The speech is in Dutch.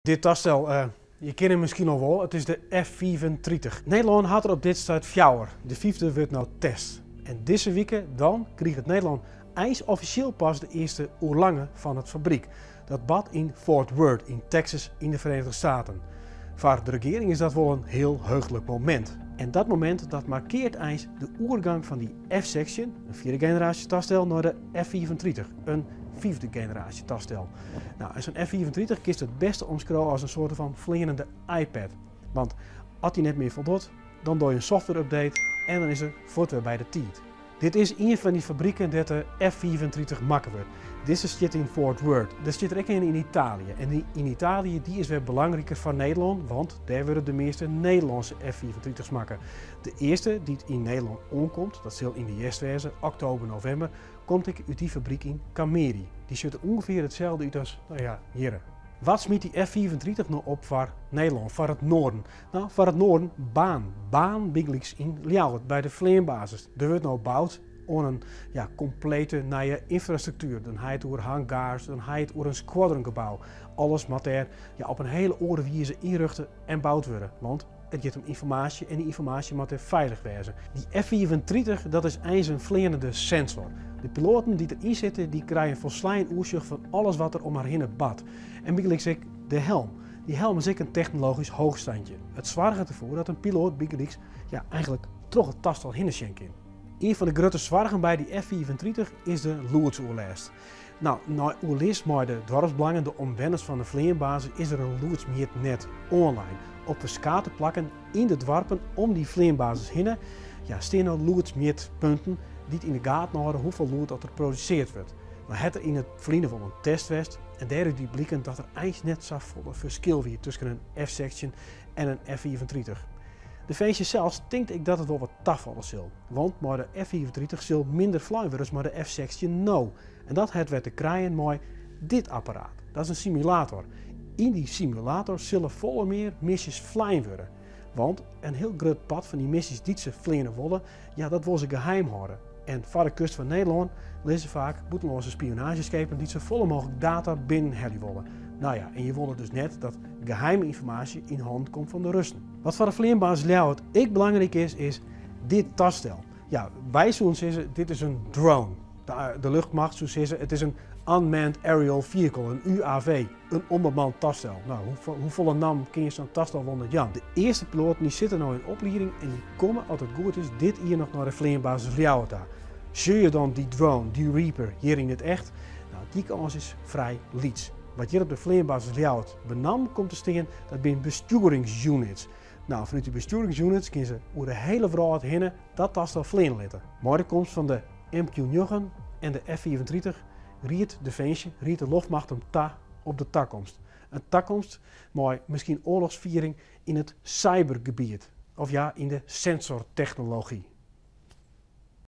Dit toestel, je kent hem misschien al wel, het is de F-35. Nederland had er op dit stuit fjouwer. De vijfde wordt nou test. En deze week dan kreeg het Nederland ijs officieel pas de eerste oerlange van het fabriek. Dat bad in Fort Worth in Texas in de Verenigde Staten. Voor de regering is dat wel een heel heugelijk moment. En dat moment dat markeert ijs de oergang van die F-section, een vierde generatie toestel, naar de F-35, een vijfde generatie toestel. Nou, zo'n F-35 kist het beste omschrijven als een soort van vliegende iPad. Want als die net meer voldoet, dan doe je een software update en dan is er voortweer bij de tijd. Dit is een van die fabrieken dat de F-35 makken wordt. Dit zit in Fort Worth. Er zit er ook in Italië. En in Italië die is weer belangrijker voor Nederland, want daar worden de meeste Nederlandse F-35's maken. De eerste die in Nederland omkomt, dat zal in de jestwezen, oktober, november, komt ik uit die fabriek in Cameri. Die ziet er ongeveer hetzelfde uit als, nou ja, hier. Wat smiet die F-35 nou op voor Nederland, voor het noorden? Nou, voor het noorden baan Biglix in Ljouwert bij de Vleembasis. Er wordt nou gebouwd aan een complete nieuwe infrastructuur. Dan hij het over hangars, dan hij het over een squadrongebouw. Alles moet er op een hele andere wijze inrichten en bouwd worden. Want het gaat om informatie en die informatie moet er veilig wezen. Die F-35 dat is eens een vliegende sensor. De piloten die erin zitten, die krijgen volslijn oorzicht van alles wat er om haar heen bad. En Biglix ik de helm. Die helm is ook een technologisch hoogstandje. Het zorgt ervoor dat een piloot Biglix eigenlijk toch het toestel heen schenkt. Een van de grote zorgen bij die F-35 is de loodsoerlijst. Nou, na oerlijst met de dorpsbelangen, de omwenners van de Vleembasis, is er een loodsmeetnet online. Op verschillende plekken in de dorpen om die Vleembasis heen staan er loodsmeetpunten die in de gaten houden hoeveel lood er geproduceerd wordt. We hebben er in het verleden van een testwest en daaruit die blikken dat er eigenlijk net zo volle verschil weer tussen een F-section en een F-35. De feestje zelfs denk ik dat het wel wat tafvallen zal. Want met de F-35 zal minder vliegen worden maar de F-section no. En dat heeft we te krijgen met dit apparaat. Dat is een simulator. In die simulator zullen volle meer missies vliegen worden. Want een heel groot pad van die missies die ze vliegen willen, dat wil ze geheim houden. En voor de kust van Nederland lezen vaak buitenlandse spionageschepen die zo volle mogelijk data binnen hebben willen. Nou ja, en je wilde dus net dat geheime informatie in hand komt van de Russen. Wat voor de Vleembasis Ljouwert ook belangrijk is dit toestel. Ja, wij zullen zeggen, dit is een drone. De luchtmacht zou zeggen, het is een Unmanned Aerial Vehicle, een UAV, een onbemand toestel. Nou, hoeveel naam kun je zo'n toestel wonder Jan? De eerste piloten die zitten nou in opleiding en die komen, als het goed is, dit hier nog naar de Vleembasis Ljouwert. Zie je dan die drone, die Reaper, hier in het echt? Nou, die kans is vrij liets. Wat hier op de Vleembasis Ljouwert benam komt te staan, dat zijn besturingsunits. Nou, vanuit die besturingsunits kunnen ze over de hele wereld heen dat toestel vliegen laten. Maar de komst van de MQ-9 en de F-35 riet de luchtmacht op de toekomst. Een toekomst met misschien oorlogsviering in het cybergebied. Of in de sensortechnologie.